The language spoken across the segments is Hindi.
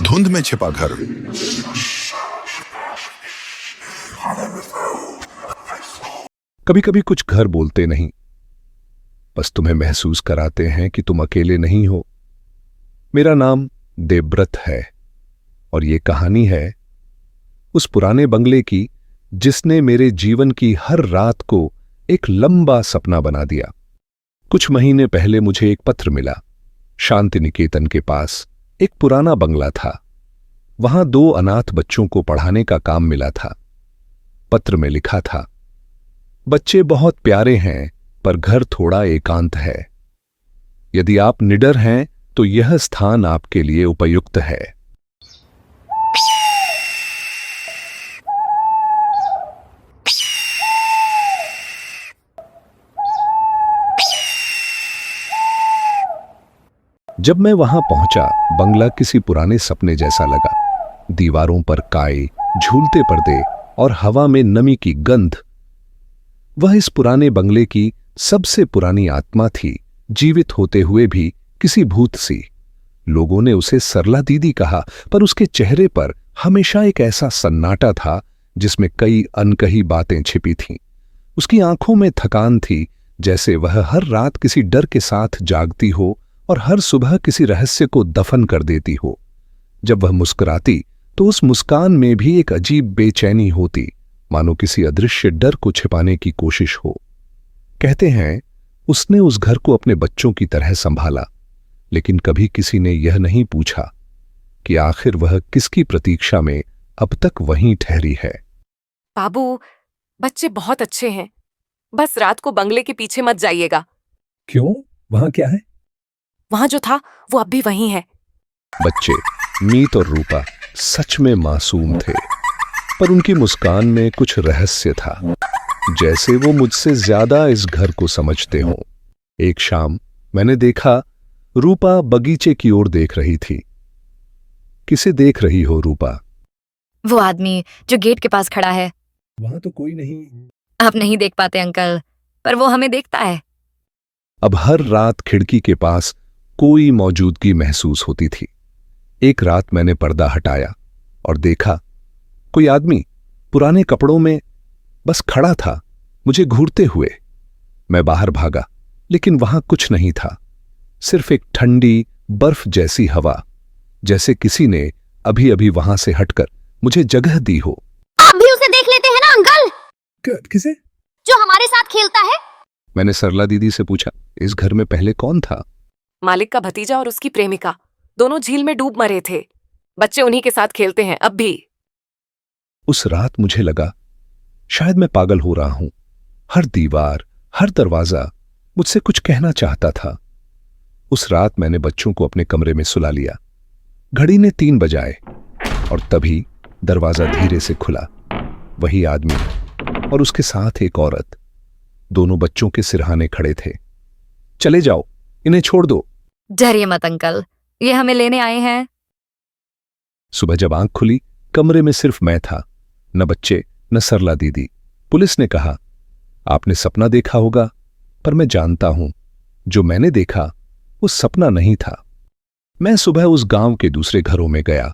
धुंध में छिपा घर। कभी कभी कुछ घर बोलते नहीं, बस तुम्हें महसूस कराते हैं कि तुम अकेले नहीं हो। मेरा नाम देवव्रत है और ये कहानी है उस पुराने बंगले की जिसने मेरे जीवन की हर रात को एक लंबा सपना बना दिया। कुछ महीने पहले मुझे एक पत्र मिला। शांति निकेतन के पास एक पुराना बंगला था। वहां 2 अनाथ बच्चों को पढ़ाने का काम मिला था। पत्र में लिखा था, बच्चे बहुत प्यारे हैं पर घर थोड़ा एकांत है। यदि आप निडर हैं तो यह स्थान आपके लिए उपयुक्त है। जब मैं वहां पहुंचा, बंगला किसी पुराने सपने जैसा लगा। दीवारों पर काई, झूलते पर्दे और हवा में नमी की गंध। वह इस पुराने बंगले की सबसे पुरानी आत्मा थी, जीवित होते हुए भी किसी भूत सी। लोगों ने उसे सरला दीदी कहा, पर उसके चेहरे पर हमेशा एक ऐसा सन्नाटा था जिसमें कई अनकही बातें छिपी थीं। उसकी आंखों में थकान थी, जैसे वह हर रात किसी डर के साथ जागती हो और हर सुबह किसी रहस्य को दफन कर देती हो। जब वह मुस्कुराती तो उस मुस्कान में भी एक अजीब बेचैनी होती, मानो किसी अदृश्य डर को छिपाने की कोशिश हो। कहते हैं उसने उस घर को अपने बच्चों की तरह संभाला, लेकिन कभी किसी ने यह नहीं पूछा कि आखिर वह किसकी प्रतीक्षा में अब तक वहीं ठहरी है। बाबू, बच्चे बहुत अच्छे हैं, बस रात को बंगले के पीछे मत जाइएगा। क्यों? वहां क्या है? वहां जो था वो अब भी वहीं है। बच्चे मीत और रूपा सच में मासूम थे, पर उनकी मुस्कान में कुछ रहस्य था, जैसे वो मुझसे ज्यादा इस घर को समझते हों। एक शाम मैंने देखा रूपा बगीचे की ओर देख रही थी। किसे देख रही हो रूपा? वो आदमी जो गेट के पास खड़ा है। वहां तो कोई नहीं। आप नहीं देख पाते अंकल, पर वो हमें देखता है। अब हर रात खिड़की के पास कोई मौजूदगी महसूस होती थी। एक रात मैंने पर्दा हटाया और देखा कोई आदमी पुराने कपड़ों में बस खड़ा था, मुझे घूरते हुए। मैं बाहर भागा, लेकिन वहां कुछ नहीं था, सिर्फ एक ठंडी बर्फ जैसी हवा, जैसे किसी ने अभी अभी वहां से हटकर मुझे जगह दी हो। आप भी उसे देख लेते हैं ना अंकल? किसे? जो हमारे साथ खेलता है। मैंने सरला दीदी से पूछा, इस घर में पहले कौन था? मालिक का भतीजा और उसकी प्रेमिका दोनों झील में डूब मरे थे। बच्चे उन्हीं के साथ खेलते हैं अब भी। उस रात मुझे लगा शायद मैं पागल हो रहा हूं। हर दीवार, हर दरवाजा मुझसे कुछ कहना चाहता था। उस रात मैंने बच्चों को अपने कमरे में सुला लिया। घड़ी ने 3 बजाए और तभी दरवाजा धीरे से खुला। वही आदमी और उसके साथ एक औरत, दोनों बच्चों के सिरहाने खड़े थे। चले जाओ, इन्हें छोड़ दो। डरिए मत अंकल, ये हमें लेने आए हैं। सुबह जब आंख खुली, कमरे में सिर्फ मैं था, न बच्चे न सरला दीदी। पुलिस ने कहा, आपने सपना देखा होगा, पर मैं जानता हूं जो मैंने देखा वो सपना नहीं था। मैं सुबह उस गांव के दूसरे घरों में गया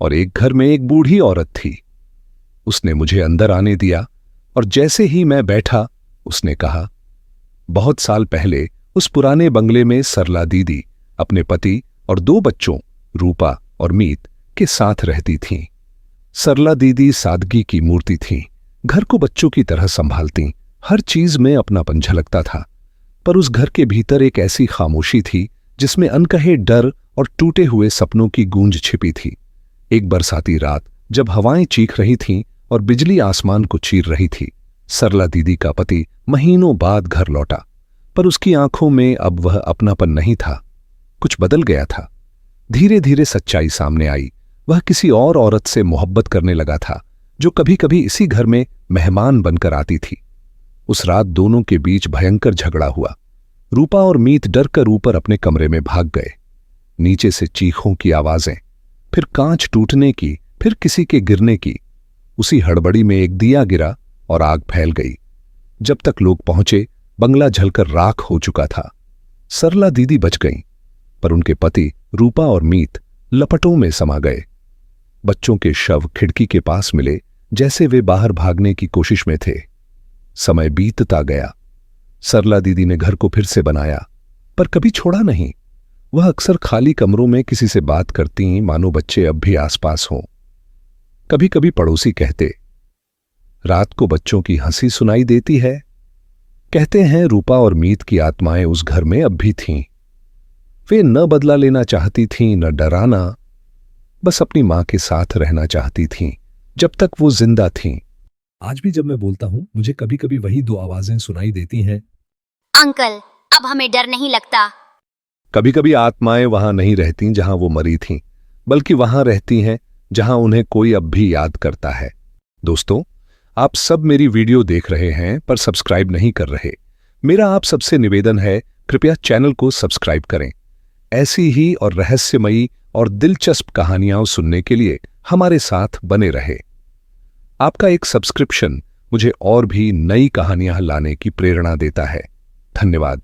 और एक घर में एक बूढ़ी औरत थी। उसने मुझे अंदर आने दिया और जैसे ही मैं बैठा उसने कहा, बहुत साल पहले उस पुराने बंगले में सरला दीदी अपने पति और 2 बच्चों रूपा और मीत के साथ रहती थीं। सरला दीदी सादगी की मूर्ति थीं, घर को बच्चों की तरह संभालती, हर चीज में अपनापन झलकता था। पर उस घर के भीतर एक ऐसी खामोशी थी जिसमें अनकहे डर और टूटे हुए सपनों की गूंज छिपी थी। एक बरसाती रात जब हवाएं चीख रही थीं और बिजली आसमान को चीर रही थी, सरला दीदी का पति महीनों बाद घर लौटा, पर उसकी आंखों में अब वह अपनापन नहीं था। कुछ बदल गया था। धीरे धीरे सच्चाई सामने आई। वह किसी और औरत से मोहब्बत करने लगा था, जो कभी कभी इसी घर में मेहमान बनकर आती थी। उस रात दोनों के बीच भयंकर झगड़ा हुआ। रूपा और मीत डर कर ऊपर अपने कमरे में भाग गए। नीचे से चीखों की आवाजें, फिर कांच टूटने की, फिर किसी के गिरने की। उसी हड़बड़ी में एक दिया गिरा और आग फैल गई। जब तक लोग पहुंचे, बंगला जलकर राख हो चुका था। सरला दीदी बच गईं। पर उनके पति रूपा और मीत लपटों में समा गए। बच्चों के शव खिड़की के पास मिले, जैसे वे बाहर भागने की कोशिश में थे। समय बीतता गया। सरला दीदी ने घर को फिर से बनाया, पर कभी छोड़ा नहीं। वह अक्सर खाली कमरों में किसी से बात करती, मानो बच्चे अब भी आसपास हों। कभी कभी पड़ोसी कहते, रात को बच्चों की हंसी सुनाई देती है। कहते हैं रूपा और मीत की आत्माएं उस घर में अब भी थीं। वे न बदला लेना चाहती थीं, न डराना, बस अपनी मां के साथ रहना चाहती थीं जब तक वो जिंदा थीं। आज भी जब मैं बोलता हूँ मुझे कभी कभी वही दो आवाजें सुनाई देती हैं। अंकल, अब हमें डर नहीं लगता। कभी कभी आत्माएं वहां नहीं रहती जहां वो मरी थीं, बल्कि वहां रहती हैं जहां उन्हें कोई अब भी याद करता है। दोस्तों, आप सब मेरी वीडियो देख रहे हैं पर सब्सक्राइब नहीं कर रहे। मेरा आप सबसे निवेदन है, कृपया चैनल को सब्सक्राइब करें। ऐसी ही और रहस्यमयी और दिलचस्प कहानियां सुनने के लिए हमारे साथ बने रहे। आपका एक सब्सक्रिप्शन मुझे और भी नई कहानियां लाने की प्रेरणा देता है। धन्यवाद।